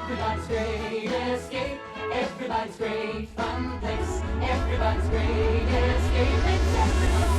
Everybody's Great Escape. Everybody's great fun place. Everybody's Great Escape. It's everybody.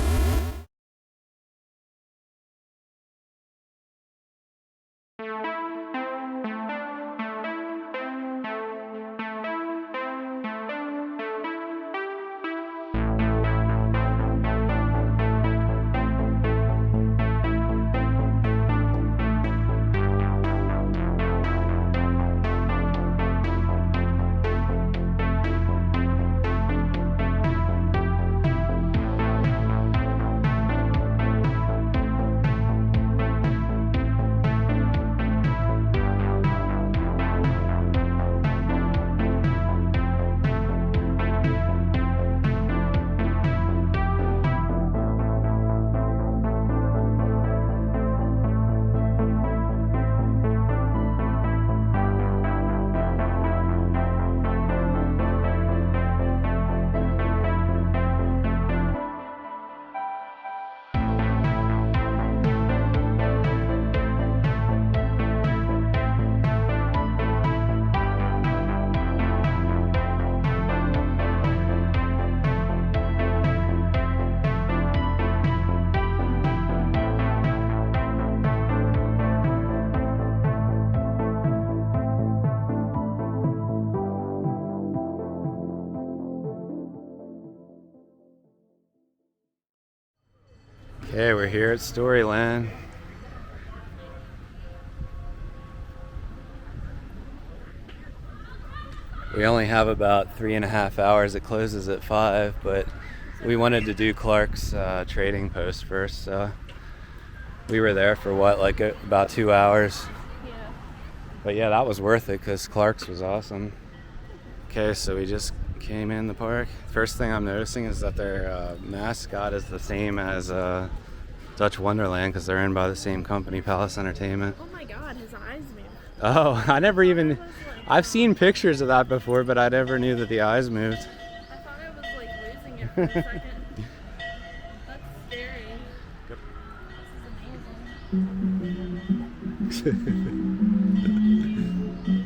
Okay, we're here at Storyland. We only have about 3.5 hours. It closes at 5, but we wanted to do Clark's trading post first, so we were there for what, like about 2 hours? Yeah. But yeah, that was worth it because Clark's was awesome. Okay, so we just came in the park. First thing I'm noticing is that their mascot is the same as Dutch Wonderland because they're in by the same company, Palace Entertainment. Oh my god, his eyes moved. Oh, I never even... I've seen pictures of that before, but I never knew that the eyes moved. I thought I was like losing it for a second. That's scary. Yep. This is amazing.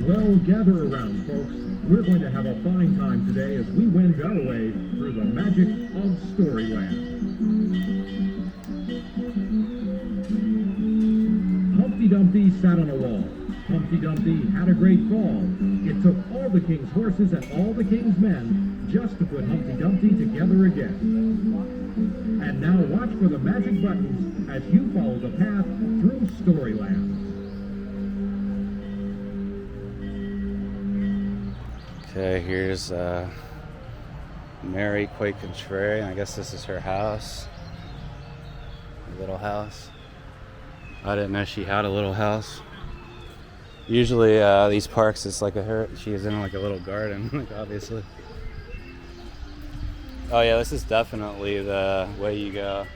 Well, gather around, folks. We're going to have a fine time today as we wend our way through the magic of Storyland. Humpty Dumpty sat on a wall. Humpty Dumpty had a great fall. It took all the king's horses and all the king's men just to put Humpty Dumpty together again. And now watch for the magic buttons as you follow the path through Storyland. Okay, here's Mary Quake Contrary. I guess this is her house. Her little house. I didn't know she had a little house. Usually these parks, it's like she's in like a little garden, like obviously. Oh yeah, this is definitely the way you go.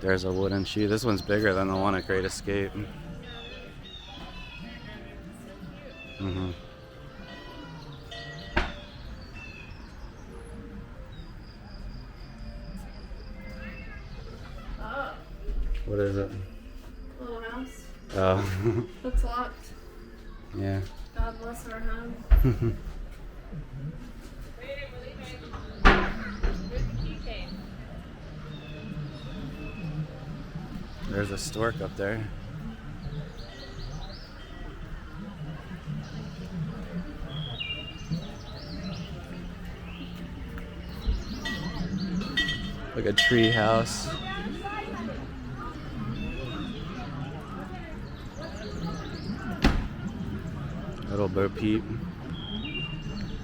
There's a wooden shoe. This one's bigger than the one at Great Escape. What is it? Little house. Oh. Looks locked. Yeah. God bless our home. There's a stork up there. Like a tree house. Little Bo Peep.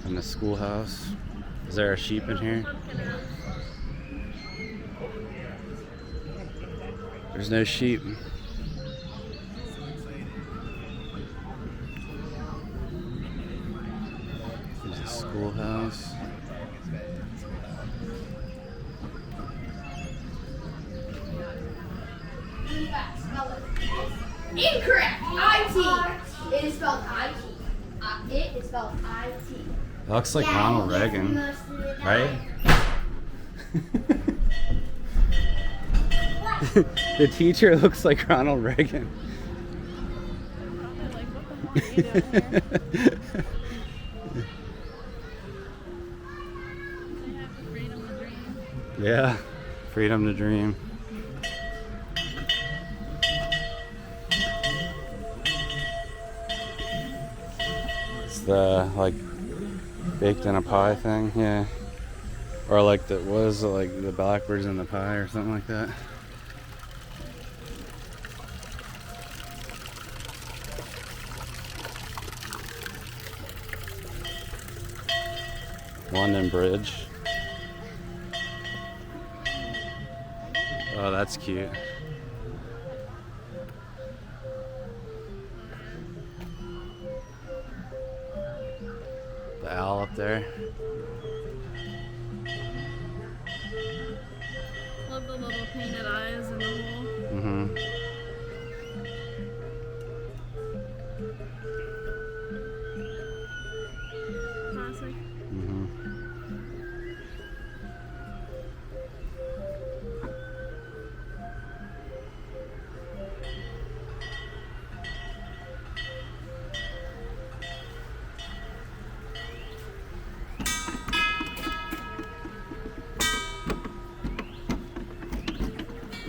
And the schoolhouse. Is there a sheep in here? There's no sheep. There's a schoolhouse. Incorrect. IT. It is spelled IT. It is spelled IT. That looks like Ronald Reagan, right? The teacher looks like Ronald Reagan. Probably like, what the hell are you doing here? They have the freedom to dream. Yeah, freedom to dream. It's the like baked in a pie thing, yeah. Or like the was like the blackbirds in the pie or something like that. London Bridge. Oh, that's cute. The owl up there. Love the little painted eyes in the hole. Mm-hmm. Classic. Mm-hmm.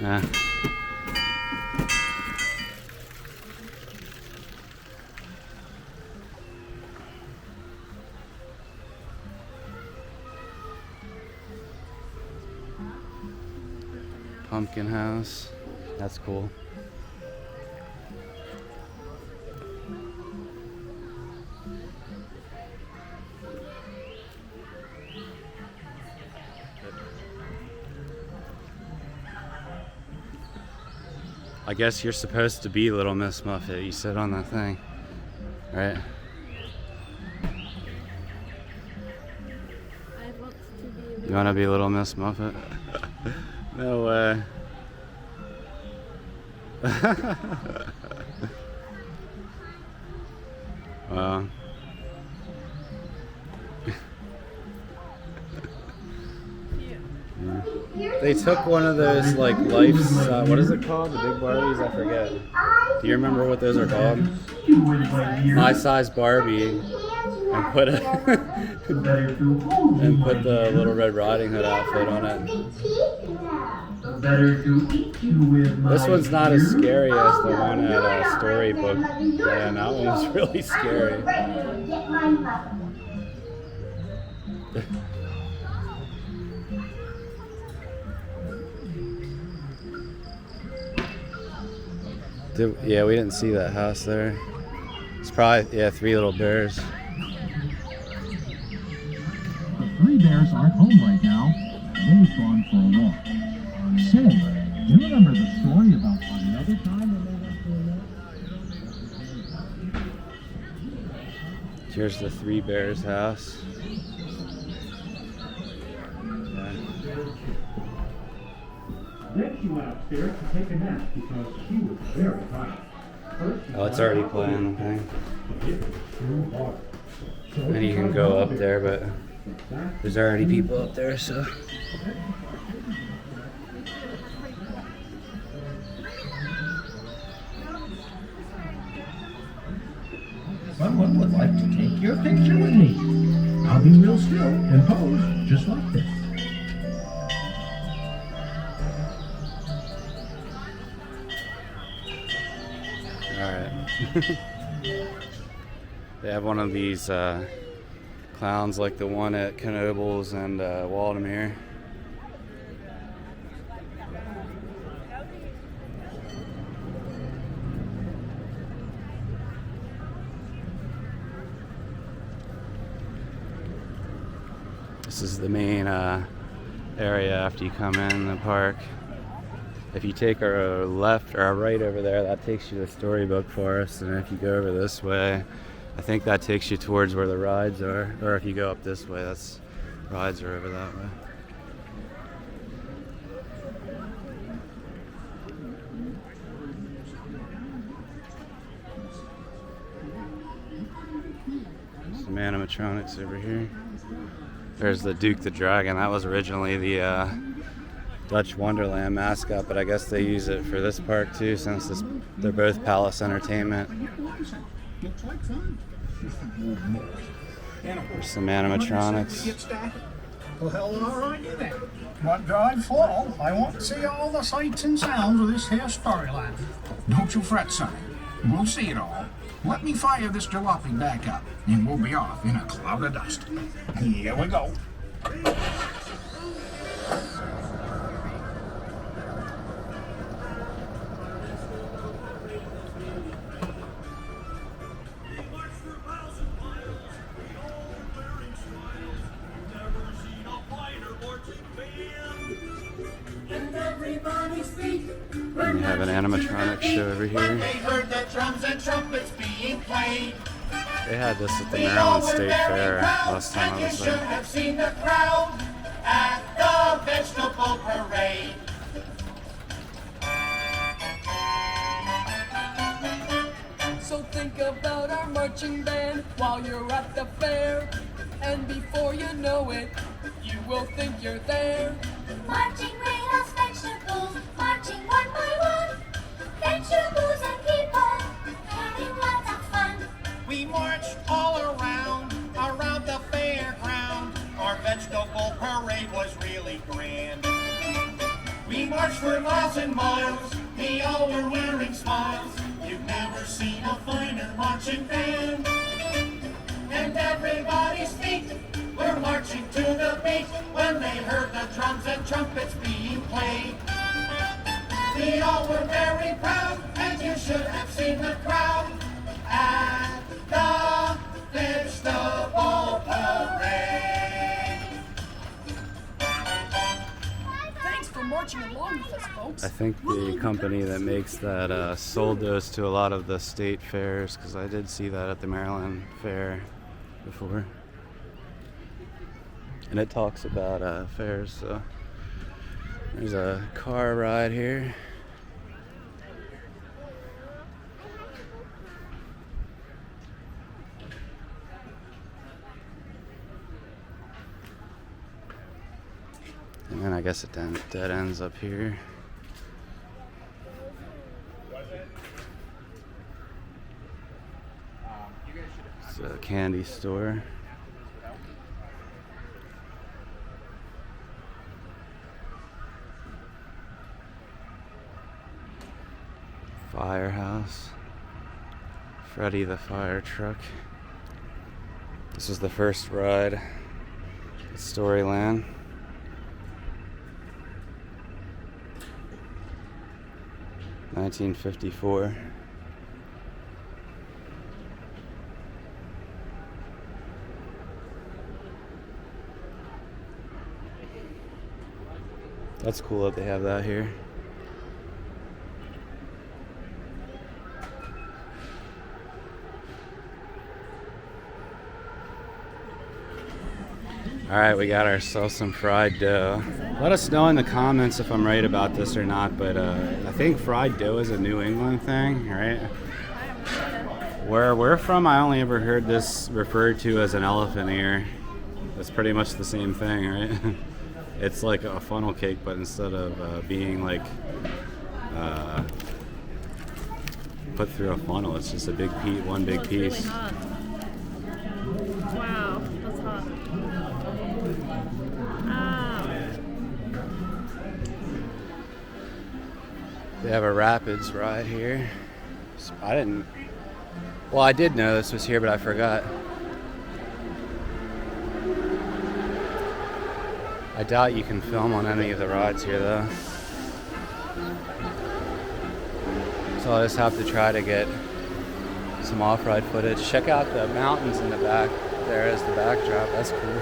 Yeah. Pumpkin house. That's cool. I guess you're supposed to be Little Miss Muffet. You sit on that thing, right? I want to be You want to be Little Miss Muffet? No way. Wow. They took one of those like life's what is it called? The big Barbies? I forget. Do you remember what those are called? My size Barbie, and put a and put the Little Red Riding Hood outfit on it. This one's not as scary as the one at Storybook. Man, that one was really scary. Yeah, we didn't see that house there. It's probably, yeah, 3 little bears. The 3 bears aren't home right now. They've gone for a walk. Say, do you remember the story about another time when they went for a walk? Here's the 3 bears house. Then she went upstairs to take a nap because she was very tired. Oh, it's already playing, I think. And you can go up there, but there's already people up there, so. Someone would like to take your picture with me. I'll be real still and pose just like this. Alright. They have one of these clowns like the one at Knoebels and Waldemere. This is the main area after you come in the park. If you take a left or a right over there, that takes you to Storybook Forest, and if you go over this way, I think that takes you towards where the rides are. Or if you go up this way, that's rides are over that way. Some animatronics over here. There's the Duke the Dragon. That was originally the Dutch Wonderland mascot, but I guess they use it for this park too, since they're both Palace Entertainment. Looks like fun. There's some animatronics. Well, hell, all right, you then. But drive slow. I want to see all the sights and sounds of this here storyline. Don't you fret, sonny. We'll see it all. Let me fire this jalopy back up, and we'll be off in a cloud of dust. Here we go. And we have an animatronic show over here. They heard the drums and trumpets being played. They had this at the Maryland State Fair last time I and was you should there. have seen the crowd at the vegetable parade. So think about our marching band while you're at the fair. And before you know it, you will think you're there. Marching made us vegetables, marching one by one. Vegetables and people, having lots of fun. We marched all around the fairground. Our vegetable parade was really grand. We marched for miles and miles, we all were wearing smiles. You've never seen a finer marching band. And everybody's feet were marching to the beat when they heard the drums and trumpets being played. We all were very proud, and you should have seen the crowd at the vegetable parade. Thanks for marching along with us, folks. I think the company that makes that sold those to a lot of the state fairs, because I did see that at the Maryland Fair before. And it talks about fairs, so there's a car ride here. And then I guess it dead ends up here. It's a candy store. Firehouse. Freddy the fire truck. This was the first ride at Storyland. $1954. That's cool that they have that here. Alright, we got ourselves some fried dough. Let us know in the comments if I'm right about this or not, but I think fried dough is a New England thing, right? Where we're from, I only ever heard this referred to as an elephant ear. It's pretty much the same thing, right? It's like a funnel cake, but instead of being like put through a funnel, it's just a big piece, one big piece. Really hot. Wow, that's hot. They have a rapids ride here. So I did know this was here, but I forgot. I doubt you can film on any of the rides here though. So I'll just have to try to get some off-ride footage. Check out the mountains in the back there as the backdrop. That's cool.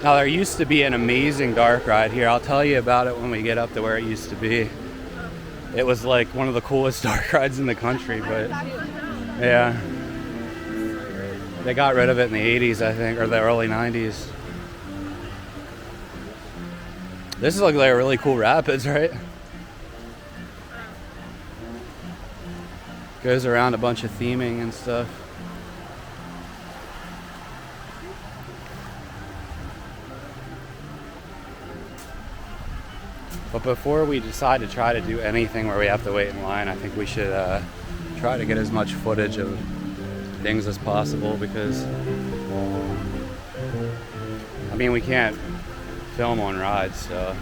Now there used to be an amazing dark ride here. I'll tell you about it when we get up to where it used to be. It was like one of the coolest dark rides in the country, but yeah. They got rid of it in the 80s, I think, or the early 90s. This is like a really cool rapids, right? Goes around a bunch of theming and stuff. But before we decide to try to do anything where we have to wait in line, I think we should try to get as much footage of things as possible, because I mean, we can't film on rides, so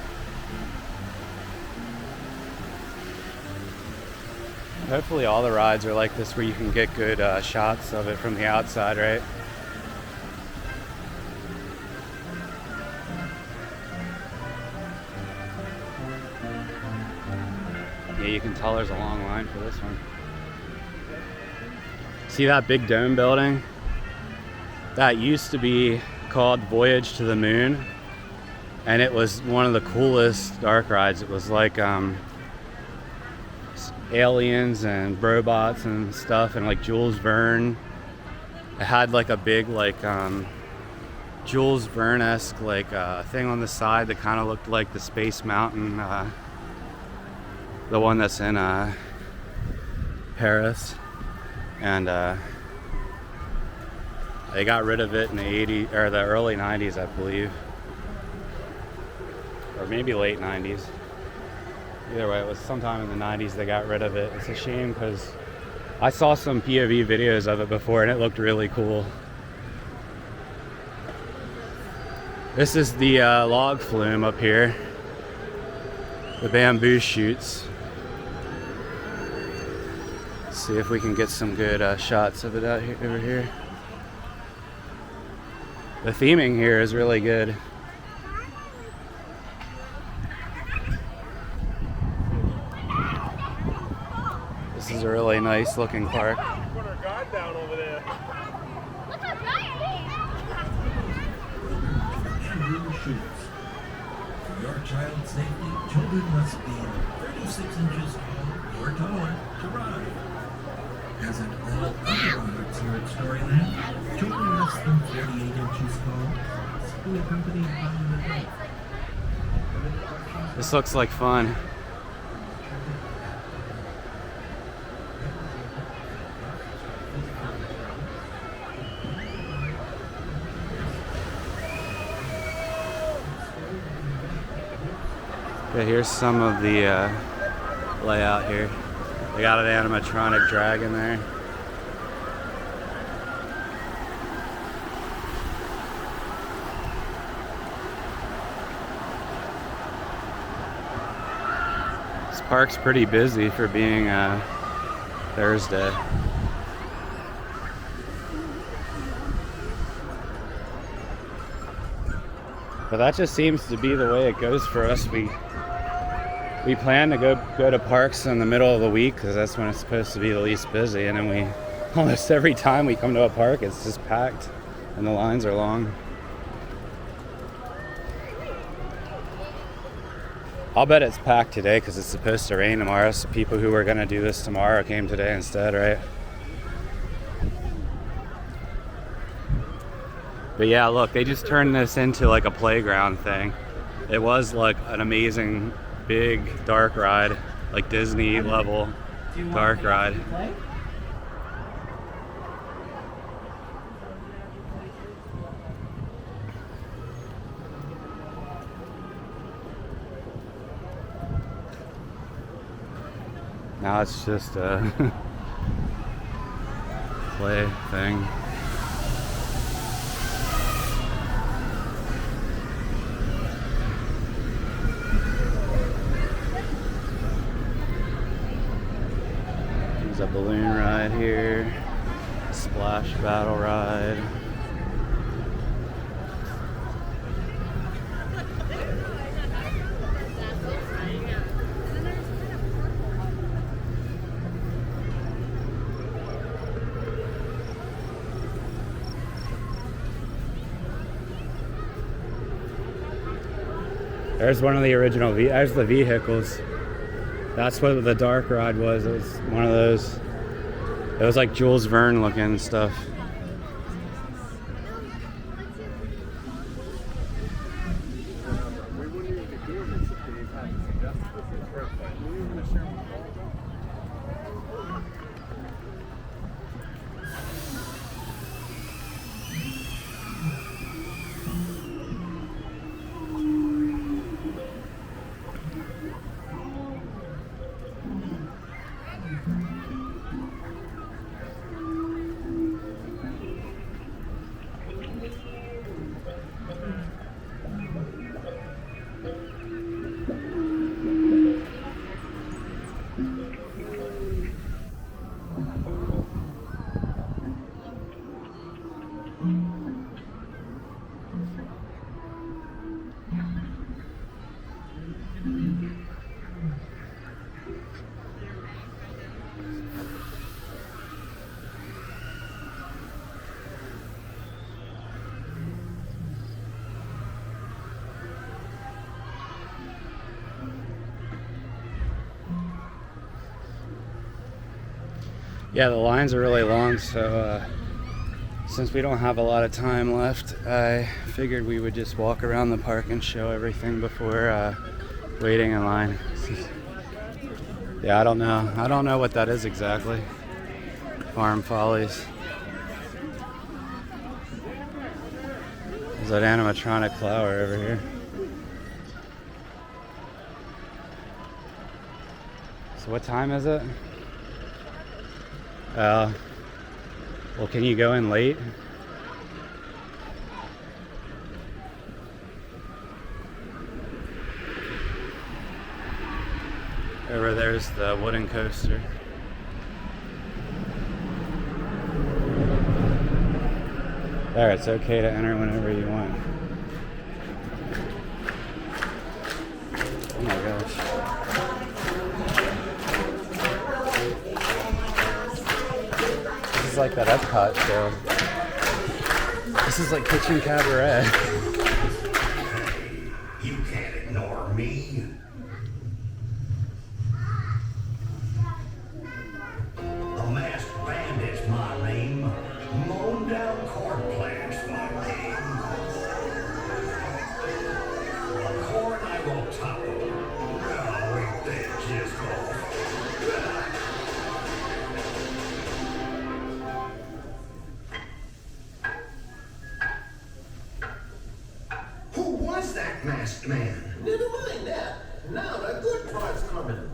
hopefully all the rides are like this where you can get good shots of it from the outside, right? Yeah, you can tell there's a long line for this one. See that big dome building? That used to be called Voyage to the Moon, and it was one of the coolest dark rides. It was like aliens and robots and stuff, and like Jules Verne. It had like a big like Jules Verne-esque like thing on the side that kind of looked like the Space Mountain, the one that's in Paris. And they got rid of it in the 80s or the early 90s, I believe, or maybe late 90s. Either way, it was sometime in the 90s they got rid of it. It's a shame because I saw some POV videos of it before and it looked really cool. This is the log flume up here, the bamboo shoots. Let's see if we can get some good shots of it out here, over here. The theming here is really good. This is a really nice looking park. Put our guard down over there. For your child's safety, children must be 36 inches tall or taller to ride. As in all other rides here at Storyland, children less than 38 inches tall must be accompanied by an adult. This looks like fun. Okay, here's some of the layout here. They got an animatronic dragon there. This park's pretty busy for being Thursday. But that just seems to be the way it goes for us. We plan to go to parks in the middle of the week because that's when it's supposed to be the least busy, and then we almost every time we come to a park it's just packed and the lines are long. I'll bet it's packed today because it's supposed to rain tomorrow, so people who were going to do this tomorrow came today instead, right? But yeah, look, they just turned this into like a playground thing. It was like an amazing big dark ride, like Disney level dark ride. Now it's just a play thing. There's a balloon ride here, splash battle ride. There's one of the original there's the vehicles. That's what the dark ride was. It was one of those. It was like Jules Verne looking stuff. Yeah, the lines are really long, so since we don't have a lot of time left, I figured we would just walk around the park and show everything before waiting in line. Yeah, I don't know what that is exactly. Farm Follies. There's that animatronic flower over here. So what time is it? Well, can you go in late? Over there's the wooden coaster. There, it's okay to enter whenever you want. Oh my gosh. This is like that Epcot show. This is like Kitchen Cabaret. You can't ignore me. The masked bandit's my name. Mown down corn plants my name. The corn I will topple. I'll wait there just off. Who was that masked man? Never mind that. Now the good part's coming.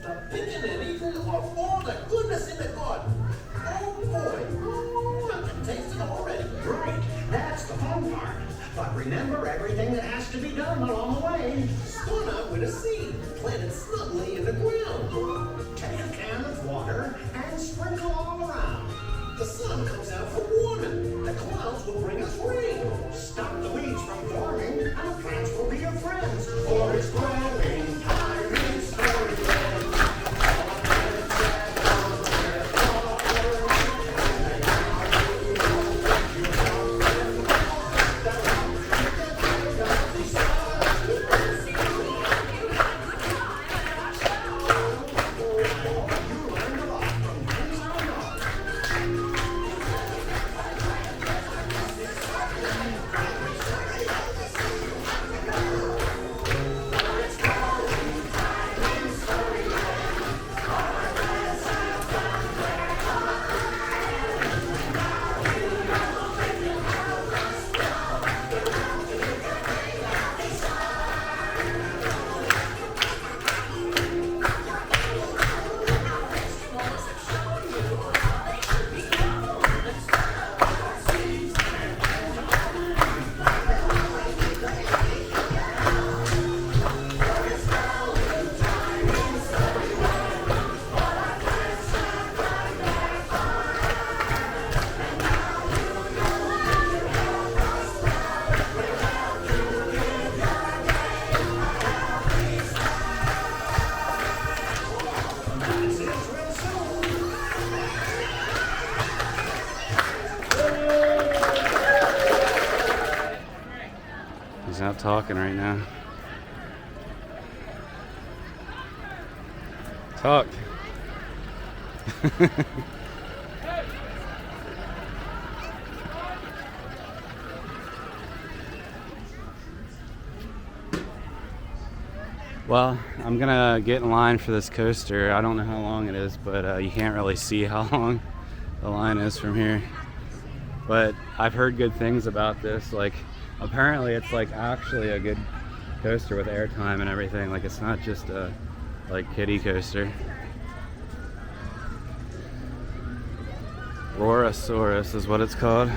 The picking and eating of all the goodness in the garden. Oh boy, I can taste it already. Right, that's the fun part. But remember everything that has to be done along the way. Start out with a seed, planted snugly in the ground. Take a can of water and sprinkle all around. The sun comes out for warming. The clouds will bring us rain. Stop the weeds from forming, and the plants will be your friends. For it's growing time in Storyland. He's not talking right now. Talk. Well, I'm gonna get in line for this coaster. I don't know how long it is, but you can't really see how long the line is from here. But I've heard good things about this. Like, apparently it's like actually a good coaster with airtime and everything. Like, it's not just a like kiddie coaster. Roarosaurus is what it's called.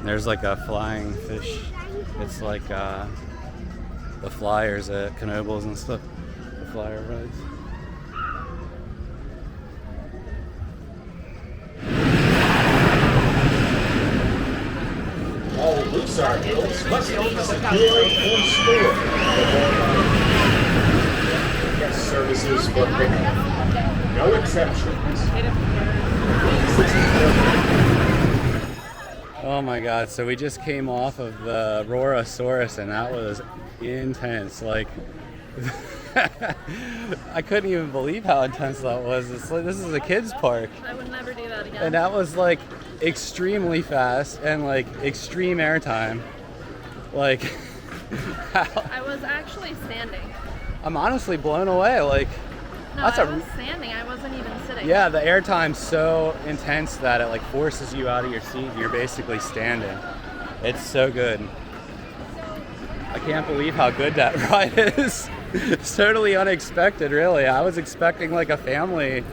There's like a flying fish. It's like the flyers at Knoebels and stuff. The flyer rides. All loose articles must be secured or stored before guest services for pickup. No exceptions. Oh my god, so we just came off of the Roarosaurus and that was intense. Like, I couldn't even believe how intense that was. It's like, this is a kids park. I would never do that again. And that was like extremely fast and like extreme airtime. Like, I was actually standing. I'm honestly blown away. Like, No, that's I was standing. I wasn't even sitting. yeah, the airtime's so intense that it like forces you out of your seat and you're basically standing. It's so good. I can't believe how good that ride is. It's totally unexpected, really. I was expecting like a family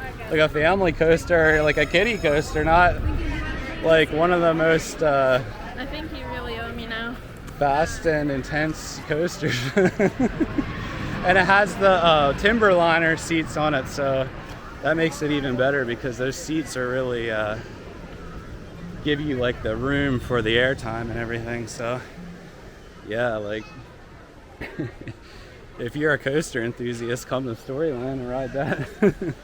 coaster, like a kiddie coaster, not like one of the most I think you really owe me now. fast and intense coasters. And it has the Timberliner seats on it, so that makes it even better because those seats are really give you like the room for the airtime and everything. So yeah, like if you're a coaster enthusiast, come to Storyland and ride that.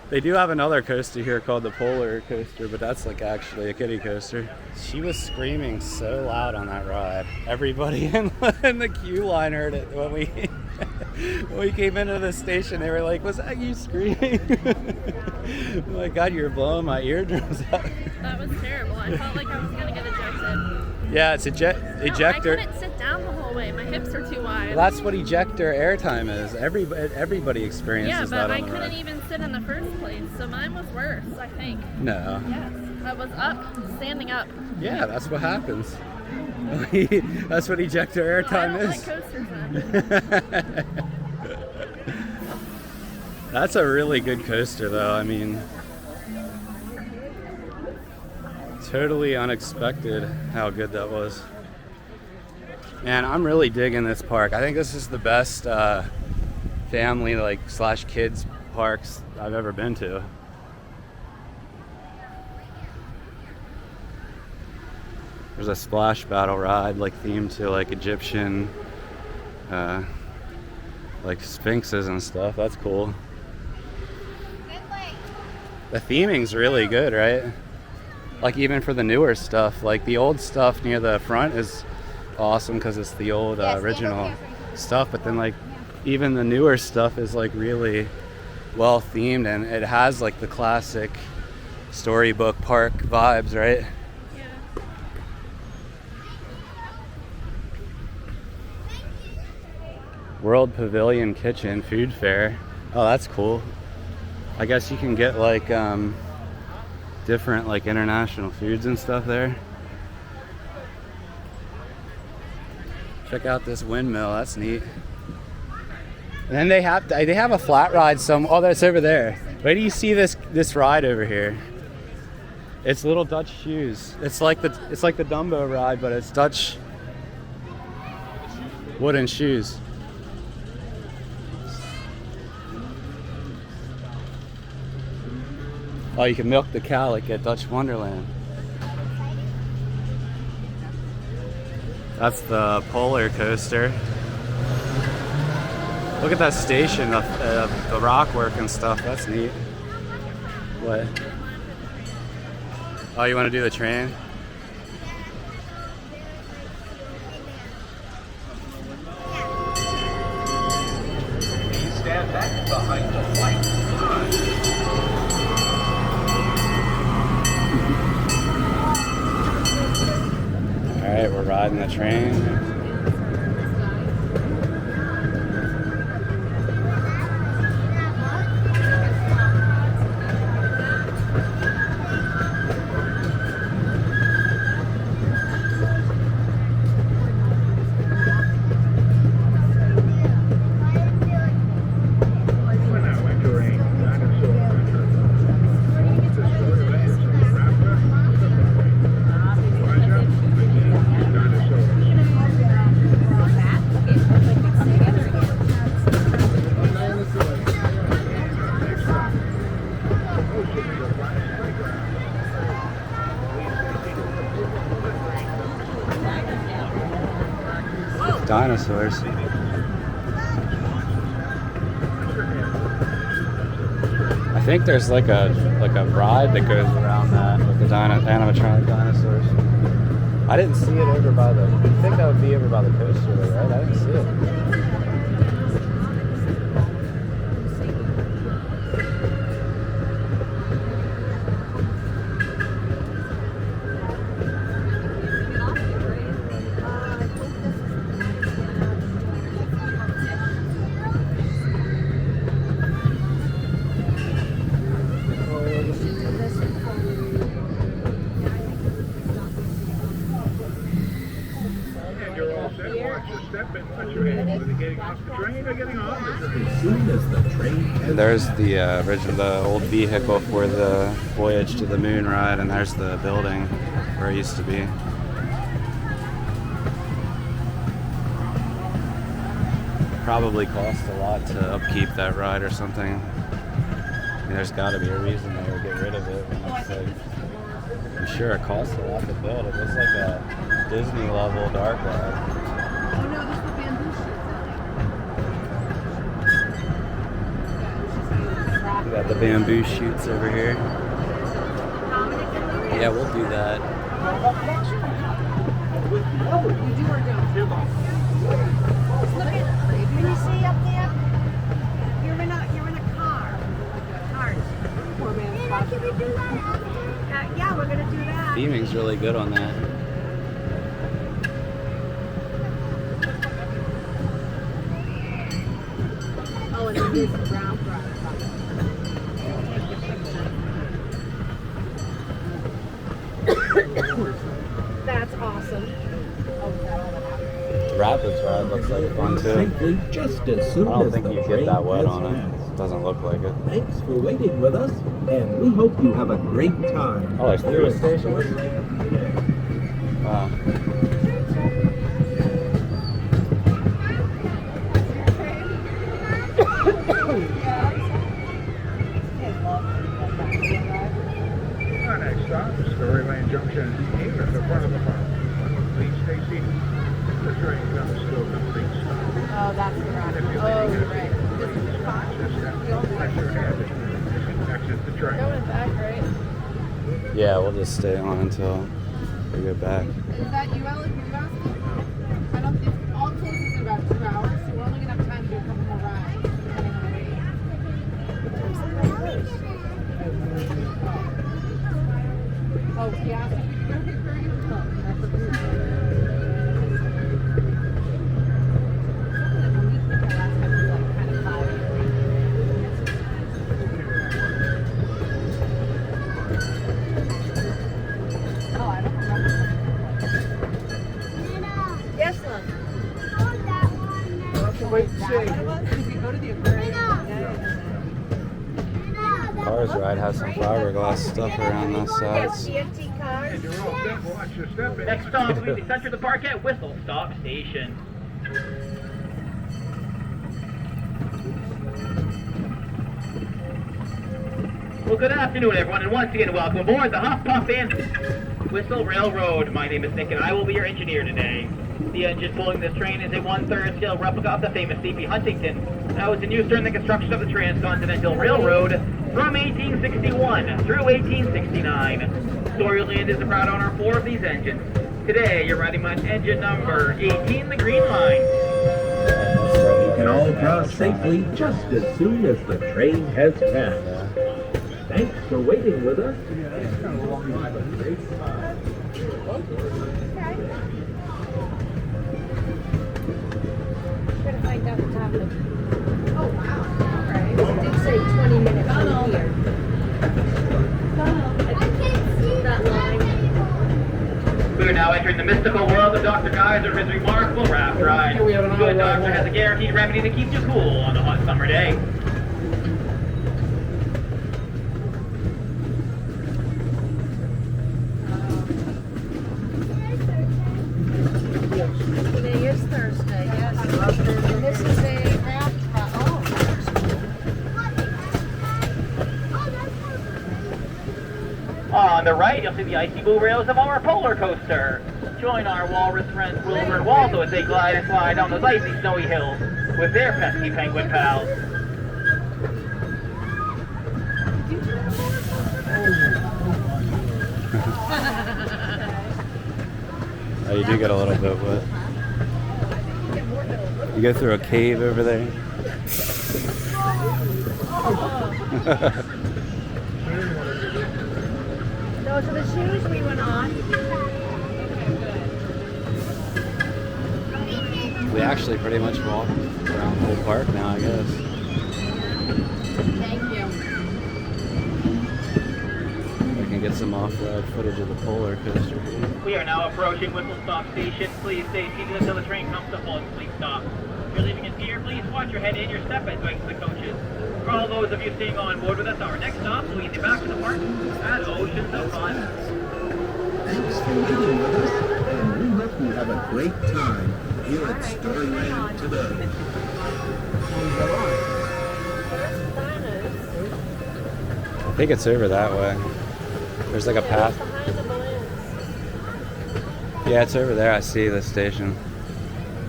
They do have another coaster here called the Polar Coaster, but that's like actually a kiddie coaster. She was screaming so loud on that ride. Everybody in the queue line heard it when we came into the station. They were like, "Was that you screaming?" Oh my God, you're blowing my eardrums out. That was terrible. I felt like I was gonna get ejected. Yeah, it's ejector. No, I couldn't sit down the whole way. My hips are too wide. Well, that's what ejector airtime is. Everybody experiences yeah, that but I on the ride. couldn't even sit in the first place, so mine was worse, I think. No. Yes, I was up, standing up. Yeah, that's what happens. That's what ejector airtime I don't is. like coasters then. That's a really good coaster, though. I mean, totally unexpected how good that was. Man, I'm really digging this park. I think this is the best family / kids parks I've ever been to. There's a splash battle ride like themed to like Egyptian like sphinxes and stuff. That's cool. The theming's really good, right? Like even for the newer stuff, like the old stuff near the front is awesome because it's the old original stuff, but then like even the newer stuff is like really well themed and it has like the classic Storybook Park vibes, right? Yeah. World Pavilion Kitchen Food Fair. Oh, that's cool. I guess you can get like different like international foods and stuff there. Check out this windmill, that's neat. And then they have a flat ride oh, that's over there. Wait do you see this ride over here? It's little Dutch shoes. It's like the Dumbo ride, but it's Dutch wooden shoes. Oh, you can milk the cow like at Dutch Wonderland. That's the Polar Coaster. Look at that station, the rock work and stuff. That's neat. What? Oh, you want to do the train? Please stand back behind the white line. Alright, we're riding the train. Dinosaurs. I think there's like a ride that goes around that with the animatronic dinosaurs. I didn't see it over by the. I think that would be over by the coaster, right? I didn't see it. getting off the train or getting off the train? As soon as the train has And there's the the old vehicle for the voyage to the moon ride, and there's the building where it used to be. Probably cost a lot to upkeep that ride or something. I mean, there's got to be a reason they would get rid of it. When it's like, I'm sure it costs a lot to build. It was like a Disney level dark ride. Oh no, this is the bamboo shoots. We got the bamboo shoots over here. Yeah, we'll do that. You do or don't? Look at, can you see up there? You're in a car. Cars. Poor man's Nina, spot. can we do that after? Yeah, we're gonna do that. Theming's really good on that. Oh, and then there's the brown brush. That's awesome. Rapids ride looks like fun too. safely just as I soon don't as think the you train get that wet has on passed. it. Doesn't look like it. Thanks for waiting with us, and we hope you have a great time. Oh, there's three stations? Wow. Our next stop is Storyland Junction here at the front of the park. Please stay seated. The train comes to a complete stop. Oh, that's correct. If you're Oh, leaving you're at right. This is the spot. just press your hand as you exit the train. Going back, right? Yeah, we'll just stay on until we get back. Is that you, Ellen? You asking? I don't think all closes in about 2 hours, so we're only gonna have time to do a couple more rides, depending on the wait. Oh, he asked if we could go to the aquarium? Oh, that's what we were doing. Something that when we took our last time was like kind of cloudy. Oh, I don't remember. Yes, love. Wait and see. Did we go to the aquarium? Cars ride has some fiberglass stuff around the sides. Antique cars. And you're all set. Watch your step in. Next stop will be the center of the park at Whistle Stop Station. Well, good afternoon, everyone, and once again, welcome aboard the Huff Puff and Whistle Railroad. My name is Nick, and I will be your engineer today. The engine pulling this train is a 1/3 scale replica of the famous C.P. Huntington. That was in use during the construction of the Transcontinental Railroad from 1861 through 1869. Storyland is the proud owner of 4 of these engines. Today, you're riding on engine number 18, the Green Line. You can all cross safely just as soon as the train has passed. Thanks for waiting with us. It's kind of a long ride, but great time. We're gonna find out what time it is. Oh, wow. All right. It did say 20 minutes from here. I can't see that line. We are now entering the mystical world of Dr. Geyser and his remarkable raft ride. The good doctor has a guaranteed remedy to keep you cool on a hot summer day. Today is Thursday, yes. And this is a raft ride. Oh, On the right, you'll see the icy blue rails of our polar coaster. Join our walrus friends Wilbur and Waldo as they glide and slide down those icy snowy hills with their pesky penguin pals. Oh, you do get a little bit wet. You go through a cave over there. those are the shoes we went on. We actually pretty much walked around the whole park now, I guess. Thank you. We can get some off-road footage of the polar coaster here. We are now approaching Whistle Stop Station. Please stay seated until the train comes to full and complete stop. you're leaving in gear, please watch your head and your step as you exit the coaches. For all those of you staying on board with us, our next stop will lead you back to the park at Oceans of Fun. Thanks for riding with us, and we hope you have a great time here at Storyland today. I think it's over that way. There's like a path. Yeah, it's over there. I see the station.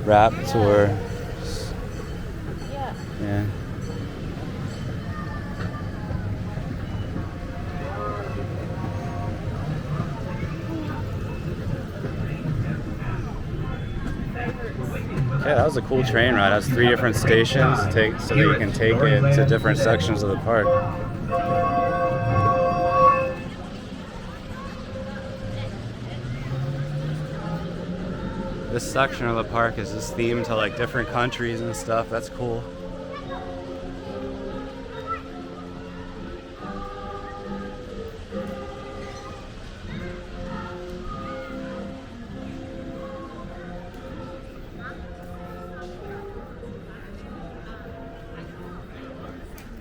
RapTour. Yeah. Yeah, that was a cool train ride. It has 3 different stations to take, so that you can take it to different sections of the park. This section of the park is just themed to like different countries and stuff. That's cool.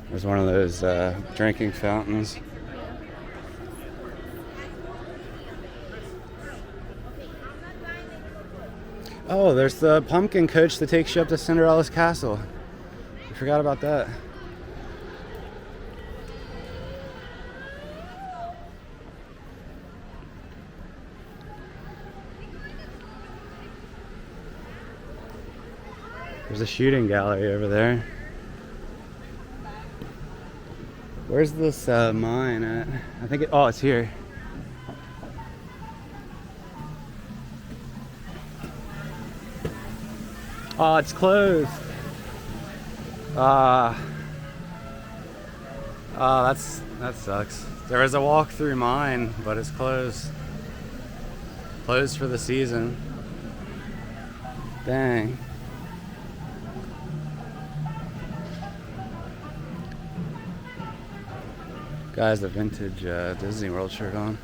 There's one of those drinking fountains. Oh, there's the pumpkin coach that takes you up to Cinderella's castle. I forgot about that. There's a shooting gallery over there. Where's this mine at? I think oh, it's here. Oh, it's closed. Oh, that sucks. There is a walk-through mine, but it's closed. Closed for the season. Dang. Guy has a vintage Disney World shirt on.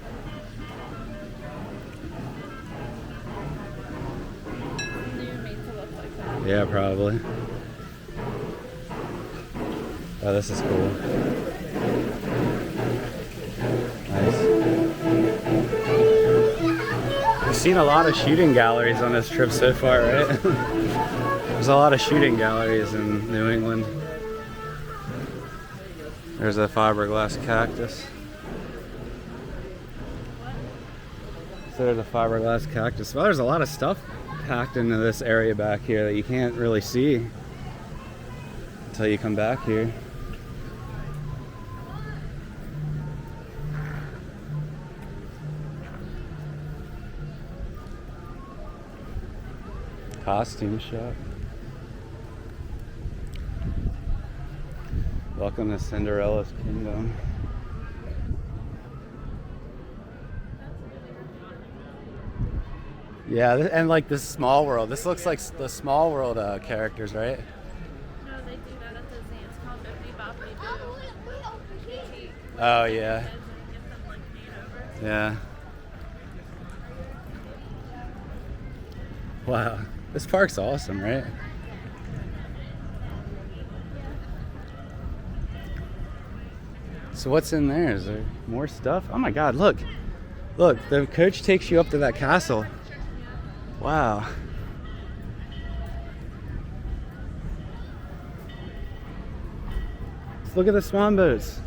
Yeah, probably. Oh, this is cool. Nice. We've seen a lot of shooting galleries on this trip so far, right? There's a lot of shooting galleries in New England. There's a fiberglass cactus. So there's a fiberglass cactus. Well, there's a lot of stuff packed into this area back here that you can't really see until you come back here. Costume shop. Welcome to Cinderella's Kingdom. Yeah, and like this Small World. This looks like the Small World characters, right? No, they do that at Disney. It's called Bippity Boppity Boo. Oh, yeah. Yeah. Wow. This park's awesome, right? So what's in there? Is there more stuff? Oh my God, look. Look, the coach takes you up to that castle. Wow. Let's look at the swan boats.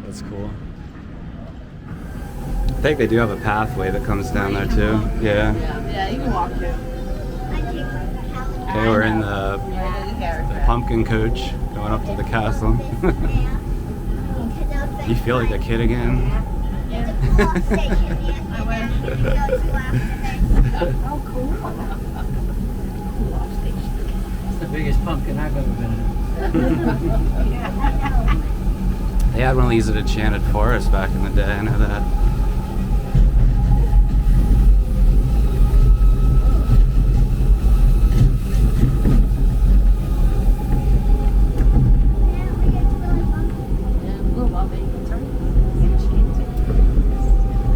That's cool. I think they do have a pathway that comes down there too. Yeah. Yeah, you can walk too. Okay, we're in the pumpkin coach going up to the castle. You feel like a kid again? Oh, cool. It's the biggest pumpkin I've ever been in. They had one of these at Enchanted Forest back in the day, I know that.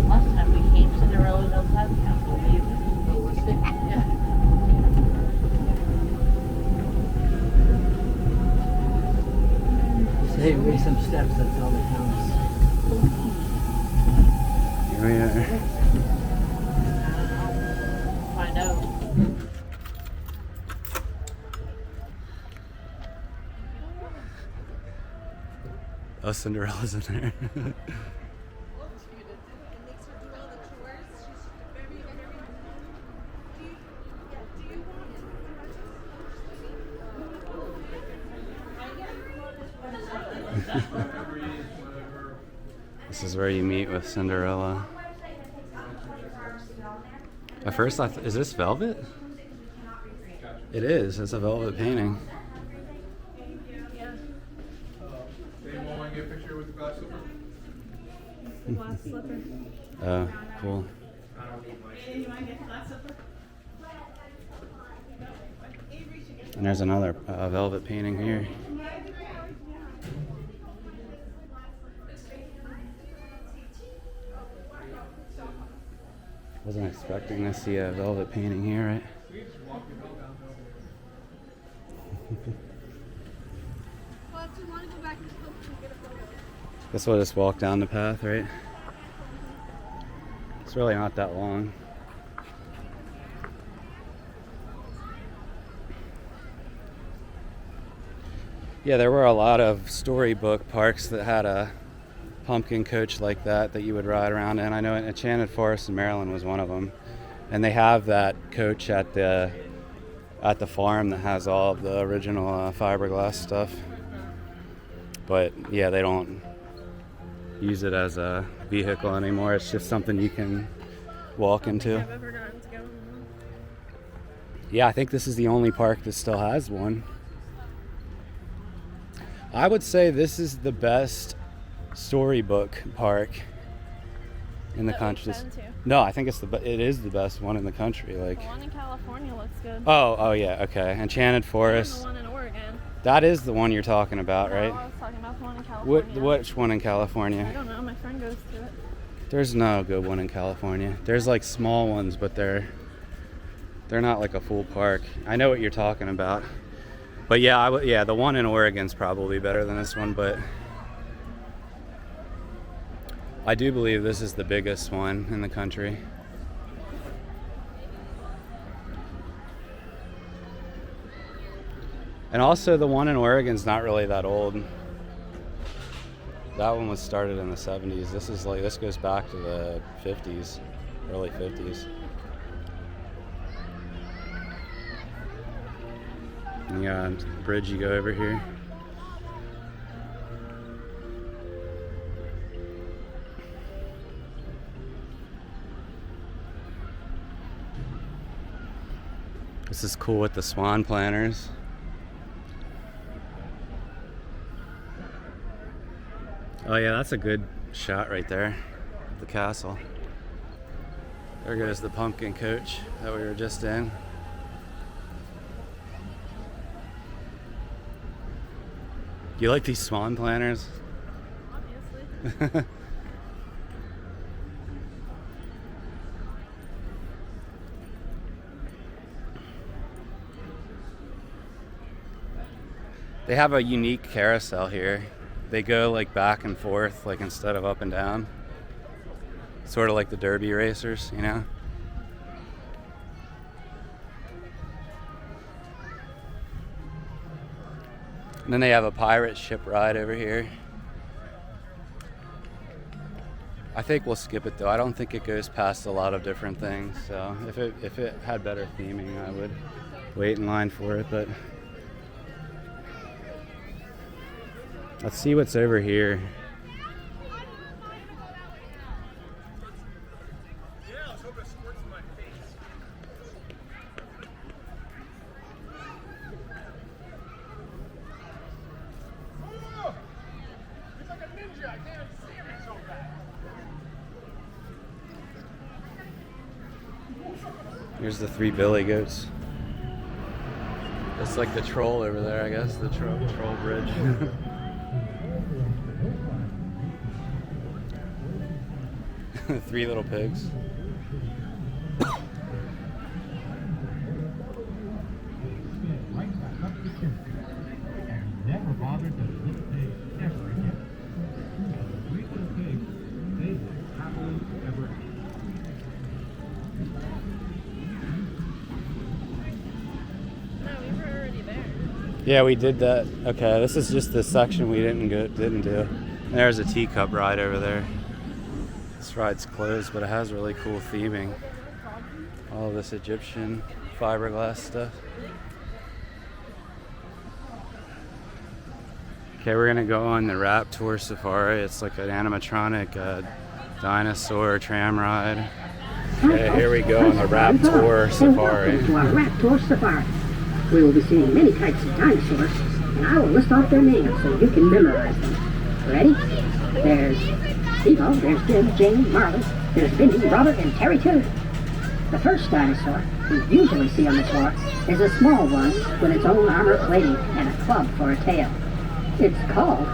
Last time we Find out. Oh, Cinderella's in there. This is where you meet with Cinderella. At first I thought, is this velvet? It is. It's a velvet painting. Oh, cool. And there's another velvet painting here. Wasn't expecting to see a velvet painting here, right? Guess we'll just walk down the path, right? It's really not that long. Yeah, there were a lot of storybook parks that had a pumpkin coach like that you would ride around in. I know Enchanted Forest in Maryland was one of them. And they have that coach at the farm that has all of the original fiberglass stuff. But yeah, they don't use it as a vehicle anymore. It's just something you can walk into. I've ever gotten to go. Yeah, I think this is the only park that still has one. I would say this is the best storybook park in the country. No, I think it is the best one in the country. Like the one in California looks good. Oh yeah, okay. Enchanted Forest. And the one in Oregon. That is the one you're talking about, right? No, I was talking about the one in California. Which one in California? I don't know. My friend goes to it. There's no good one in California. There's like small ones, but they're not like a full park. I know what you're talking about. But yeah, the one in Oregon's probably better than this one, but I do believe this is the biggest one in the country. And also the one in Oregon's not really that old. That one was started in the 70s. This goes back to the 50s, early 50s. Yeah, the bridge you go over here. This is cool with the swan planters. Oh yeah, that's a good shot right there of the castle. There goes the pumpkin coach that we were just in. Do you like these swan planters? Obviously. They have a unique carousel here. They go like back and forth, like instead of up and down. Sort of like the derby racers, you know? And then they have a pirate ship ride over here. I think we'll skip it though. I don't think it goes past a lot of different things. So if it had better theming, I would wait in line for it. But let's see what's over here. Here's the 3 billy goats. It's like the troll over there, I guess, the troll bridge. 3 little pigs. Never bothered to lift pigs ever again. 3 little pigs, they lived happily ever after. Yeah, we did that. Okay, this is just the section we didn't do. There's a teacup ride over there. This ride's closed, but it has really cool theming. All this Egyptian fiberglass stuff. Okay, we're gonna go on the RapTour Safari. It's like an animatronic dinosaur tram ride. Okay, here we go on the RapTour Safari. Welcome to our RapTour Safari. We will be seeing many types of dinosaurs, and I will list off their names so you can memorize them. Ready? There's Evo, there's Jim, Jane, Marley, there's Vinny, Robert, and Terry too. The first dinosaur we usually see on the tour is a small one with its own armor plating and a club for a tail. It's called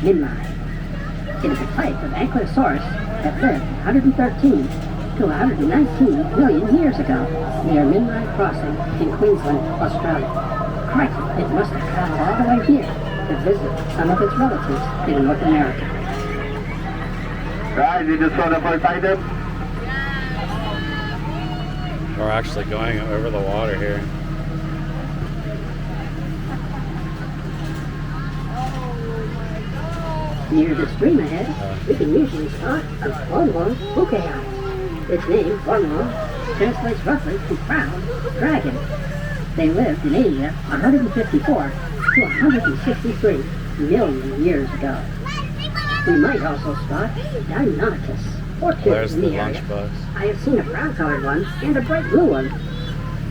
Nimai. It is a type of Ankylosaurus that lived 113 to 119 million years ago near Nimai Crossing in Queensland, Australia. Crikey, it must have traveled all the way here to visit some of its relatives in North America. Guys, you just saw the first item? We're actually going over the water here. Near the stream ahead, we can usually spot a Cornwall bouquet. Its name, Cornwall, translates roughly to proud dragon. They lived in Asia 154 to 163 million years ago. We might also spot Deinonychus, or two There's in the the area. lunchbox. I have seen a brown-colored one and a bright blue one.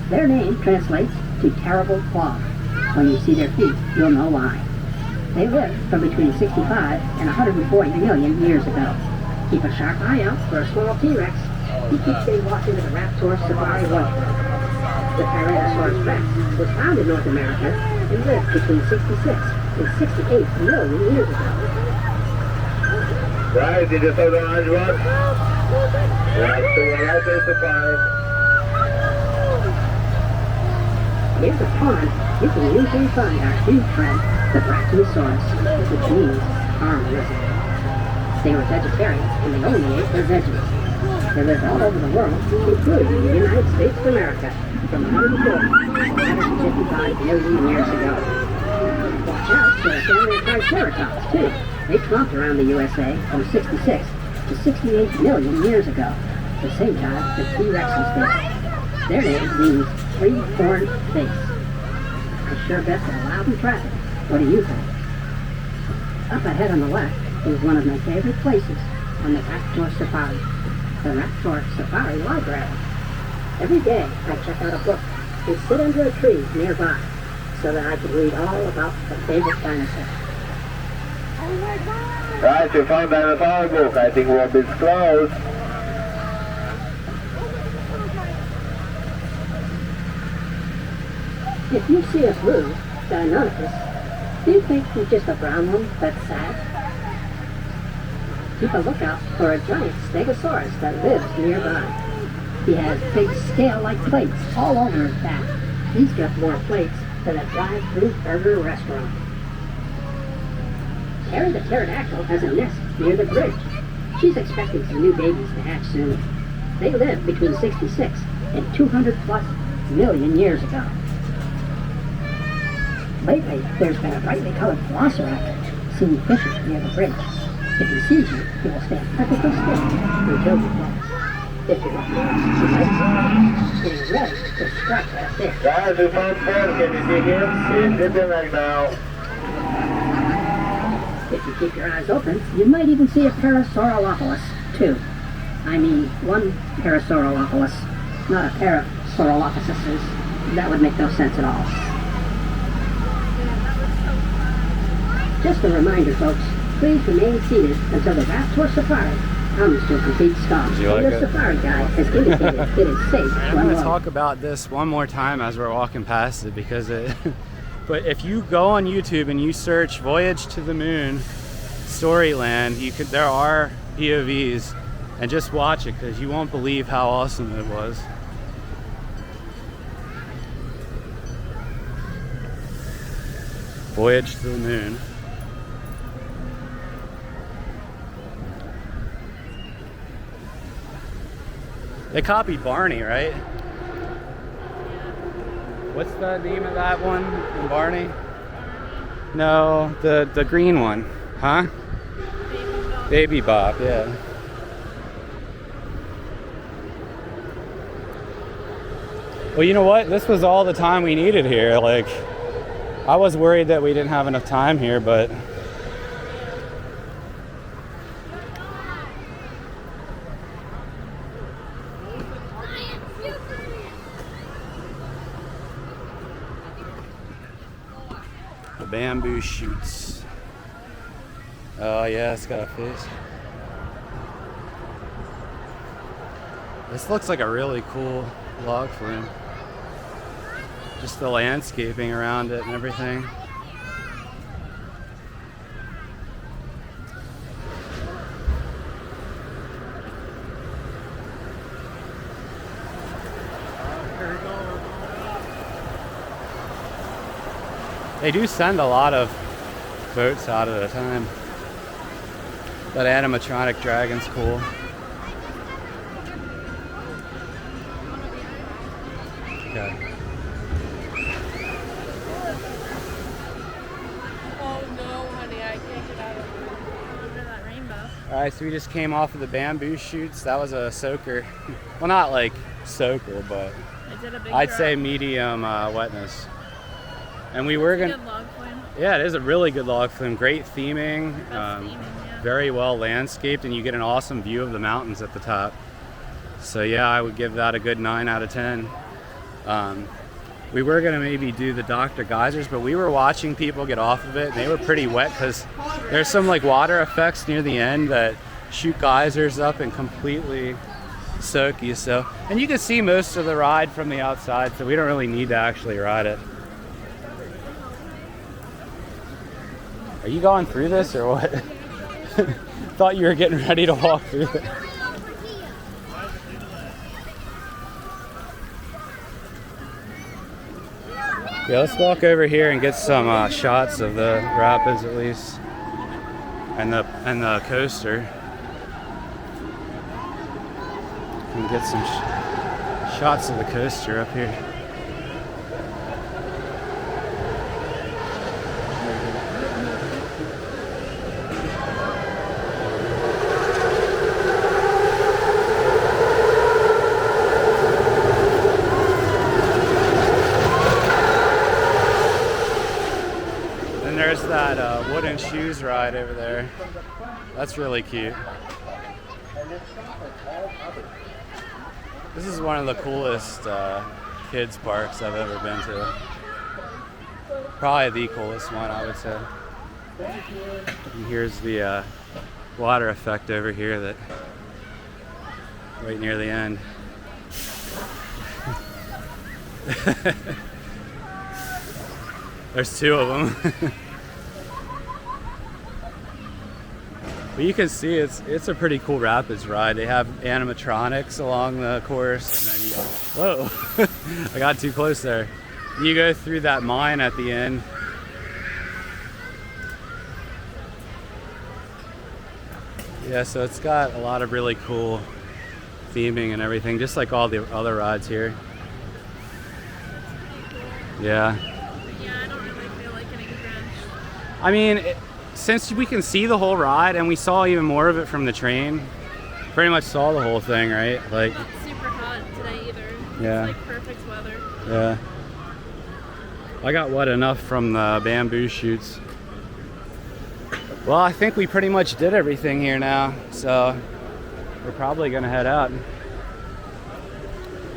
Their name translates to terrible claw. When you see their feet, you'll know why. They lived from between 65 and 140 million years ago. Keep a sharp eye out for a small T-Rex. He keeps getting walked into the RapTour Safari lunchbox. The Tyrannosaurus Rex was found in North America and lived between 66 and 68 million years ago. Guys, you just saw the lunchbox? RapTour Safari. Near the pond, you can usually find our huge friend, the Brachiosaurus, which means armed lizard. They were vegetarians and they only ate their veggies. They lived all over the world, including the United States of America, from 140 to 155 million years ago. Watch out for a family of Triceratops, too. They tromped around the USA from 66 to 68 million years ago, the same time that T-Rexes did. Their name means three-horned face. I sure bet they're loud in traffic. What do you think? Up ahead on the left is one of my favorite places on the RapTour Safari, the RapTour Safari Library. Every day I check out a book and sit under a tree nearby so that I can read all about the favorite dinosaur. Guys, you found dinosaur book. I think we're a bit close. If you see a blue Deinonychus, do you think he's just a brown one that's sad? Keep a lookout for a giant Stegosaurus that lives nearby. He has big scale-like plates all over his back. He's got more plates than a drive-through burger restaurant. Terry the pterodactyl has a nest near the bridge. She's expecting some new babies to hatch soon. They lived between 66 and 200 plus million years ago. Lately, there's been a brightly colored velociraptor seen fishing near the bridge. If he sees you, he will stand perfectly still until you pass. If you look near, you might see him getting ready to strike that fish. Guys, we found four. Can you see him? He's sitting right now. If you keep your eyes open, you might even see a Parasaurolophus, too. I mean, one Parasaurolophus, not a pair of Saurolophuses. That would make no sense at all. Just a reminder, folks, please remain seated until the RapTour Safari comes to a complete stop. Did you like The it? Safari guide has indicated it is safe to I'm going to unload. talk about this one more time as we're walking past it because it. But if you go on YouTube and you search "Voyage to the Moon," Storyland, there are POVs, and just watch it because you won't believe how awesome it was. Voyage to the Moon. They copied Barney, right? What's the name of that one in Barney? No, the green one. Huh? Baby Bop, yeah. Well, you know what? This was all the time we needed here. Like, I was worried that we didn't have enough time here, but the bamboo shoots. Oh yeah, it's got a face. This looks like a really cool log flume. Just the landscaping around it and everything. They do send a lot of boats out at a time. That animatronic dragon's cool. Okay. Oh no, honey, I can't get out of under that rainbow. Alright, so we just came off of the bamboo shoots. That was a soaker. Well, not like soaker, but I did a big I'd drop. say medium wetness. And we were gonna. Good log flume. Yeah, it is a really good log flume. Great theming. Very well landscaped, and you get an awesome view of the mountains at the top. So yeah, I would give that a good 9 out of 10. We were gonna maybe do the Dr. Geysers, but we were watching people get off of it, and they were pretty wet because there's some like water effects near the end that shoot geysers up and completely soak you. So, and you can see most of the ride from the outside, so we don't really need to actually ride it. Are you going through this or what? Thought you were getting ready to walk through it. Yeah, let's walk over here and get some shots of the rapids at least, and the coaster. And get some shots of the coaster up here. There's that wooden shoes ride over there. That's really cute. This is one of the coolest kids parks I've ever been to. Probably the coolest one, I would say. And here's the water effect over here that right near the end. There's two of them. But you can see it's a pretty cool rapids ride. They have animatronics along the course, and then whoa, I got too close there. You go through that mine at the end. Yeah, so it's got a lot of really cool theming and everything, just like all the other rides here. Yeah. Yeah, I don't really feel like getting drenched. I mean, since we can see the whole ride, and we saw even more of it from the train, pretty much saw the whole thing, right? Like, It's not super hot today either. Yeah. It's like perfect weather. yeah. I got wet enough from the bamboo shoots. Well, I think we pretty much did everything here now, so we're probably gonna head out.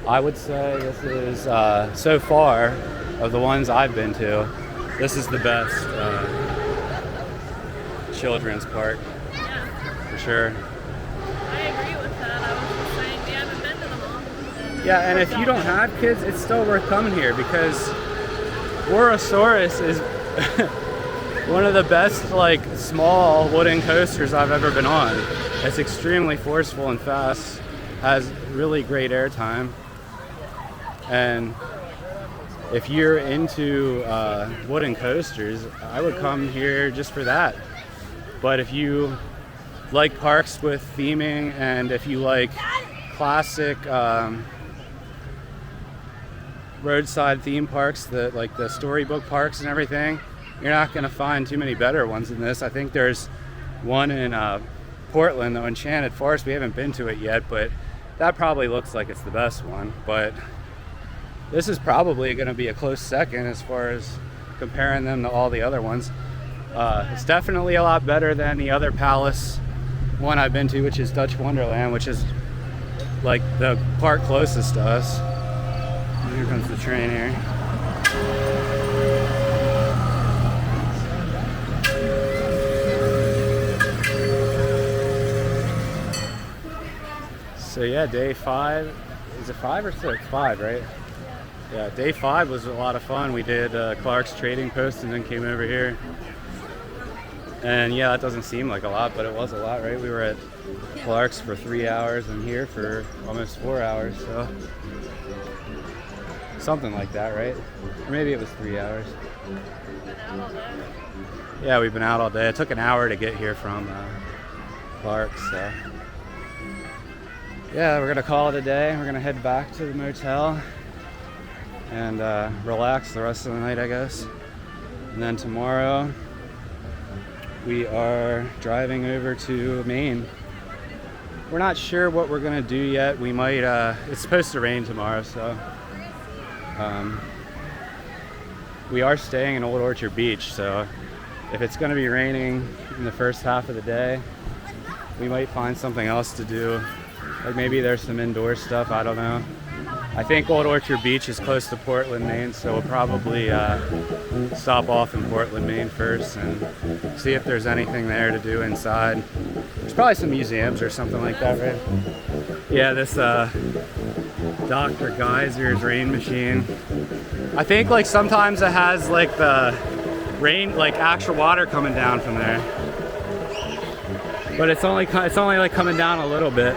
I would say this is, so far, of the ones I've been to, this is the best children's park, Yeah, for sure. I agree with that. I was just saying we haven't been to them all. Yeah, and if you don't have kids, it's still worth coming here because Worosaurus is one of the best, like, small wooden coasters I've ever been on. It's extremely forceful and fast, has really great airtime, and if you're into wooden coasters, I would come here just for that. But if you like parks with theming, and if you like classic roadside theme parks, like the Storybook parks and everything, you're not gonna find too many better ones than this. I think there's one in Portland, the Enchanted Forest. We haven't been to it yet, but that probably looks like it's the best one. But this is probably gonna be a close second as far as comparing them to all the other ones. It's definitely a lot better than the other palace one I've been to, which is Dutch Wonderland, which is like the park closest to us. Here comes the train here. So yeah, day 5, is it 5 or 6? 5, right? Yeah, day 5 was a lot of fun. We did Clark's Trading Post and then came over here. And yeah, that doesn't seem like a lot, but it was a lot, right? We were at Clark's for 3 hours and here for almost 4 hours, so something like that, right? Or maybe it was 3 hours. Yeah, we've been out all day. It took an hour to get here from Clark's, so yeah, we're gonna call it a day. We're gonna head back to the motel and relax the rest of the night, I guess. And then tomorrow we are driving over to Maine. We're not sure what we're gonna do yet. We might, it's supposed to rain tomorrow, so we are staying in Old Orchard Beach, so if it's gonna be raining in the first half of the day, we might find something else to do. Like maybe there's some indoor stuff, I don't know. I think Old Orchard Beach is close to Portland, Maine, so we'll probably stop off in Portland, Maine first and see if there's anything there to do inside. There's probably some museums or something like that, right? Yeah, this Dr. Geyser's rain machine. I think like sometimes it has like the rain, like actual water coming down from there. But it's only like coming down a little bit.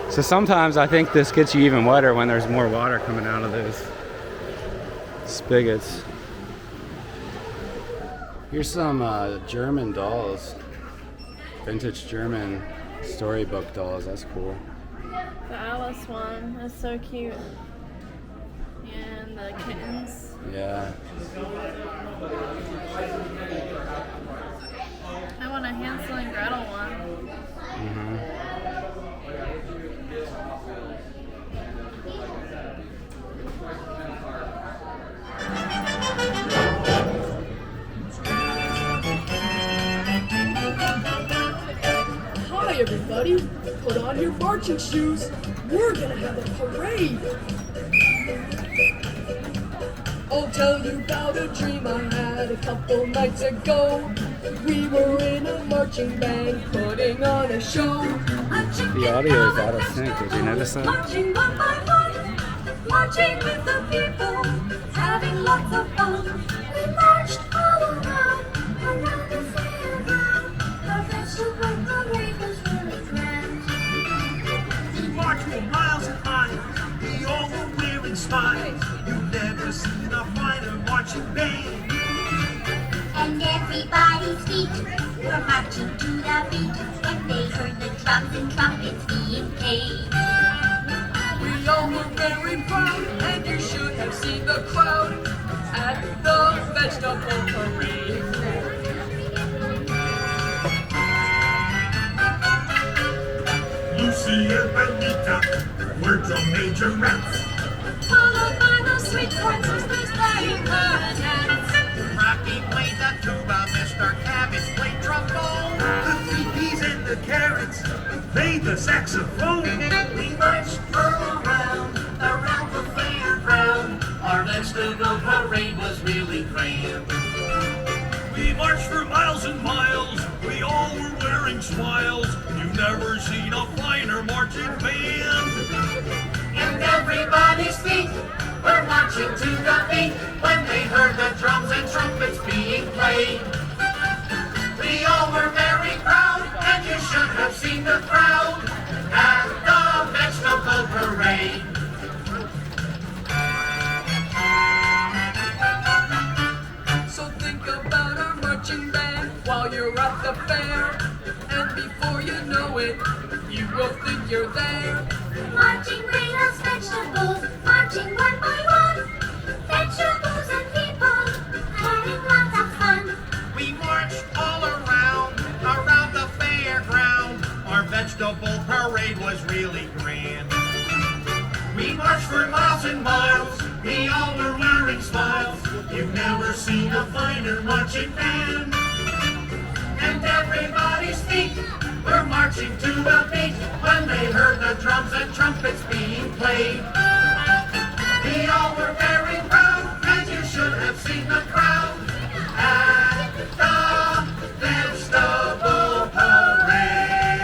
So sometimes I think this gets you even wetter when there's more water coming out of those spigots. Here's some German dolls. Vintage German storybook dolls, that's cool. The Alice one is so cute. And the kittens. Yeah. I want a Hansel and Gretel one. Mm-hmm. Hi everybody, put on your marching shoes. We're gonna have a parade. I'll tell you about a dream I had a couple nights ago. We were in a marching band putting on a show. The audio is out of sync, did you notice that? Marching one by one, marching with the people, having lots of fun. We marched all around the fairground. The vegetable parade was really grand. We marched for miles and miles, we all were wearing smiles. You've never seen a finer marching band. And everybody's feet were marching to the beat when they heard the drums and trumpets being played. We all were very proud, and you should have seen the crowd at the vegetable parade. Lucy and Benita were the major rats. Followed by the sweet corn sisters playing hard hats. Rocky played the tuba, Mr. Cabbage played trombone. The 3 peas and the carrots played the saxophone. We marched all around the fairground. Our vegetable parade was really grand. We marched for miles and miles, we all were wearing smiles. You've never seen a finer marching band. And everybody's feet were marching to the beat when they heard the drums and trumpets being played. We all were very proud, and you should have seen the crowd at the vegetable parade. So think about our marching band while you're at the fair. And before you know it, you will think you're there. Marching bring us vegetables, marching one by one. Vegetables and people having lots of fun. We marched all around the fairground. Our vegetable parade was really grand. We marched for miles and miles, we all were wearing smiles. You've never seen a finer marching band. And everybody's feet were marching to the beat when they heard the drums and trumpets being played. We all were very proud, and you should have seen the crowd at the vegetable parade.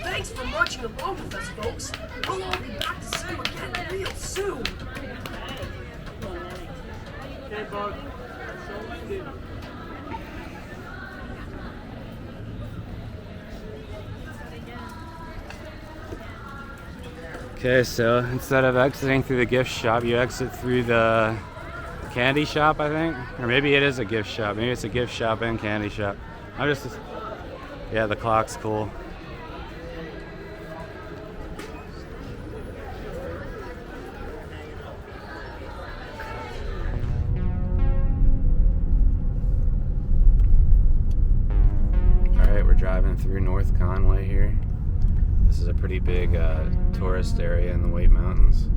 Thanks for marching along with us, folks. We'll all be back to see you again real soon. Okay, Bug. Okay, so instead of exiting through the gift shop, you exit through the candy shop, I think. Or maybe it is a gift shop. Maybe it's a gift shop and candy shop. Yeah, the clock's cool. Alright, we're driving through North Conway here. This is a pretty big tourist area in the White Mountains.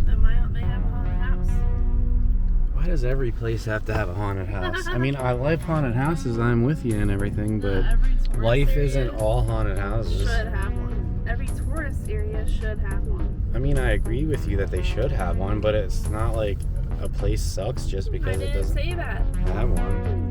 Then why don't they have a haunted house? Why does every place have to have a haunted house? I mean, I love haunted houses, I'm with you and everything, but life isn't all haunted houses. Should have one. Every tourist area should have one. I mean, I agree with you that they should have one, but it's not like a place sucks just because it doesn't say that. have one.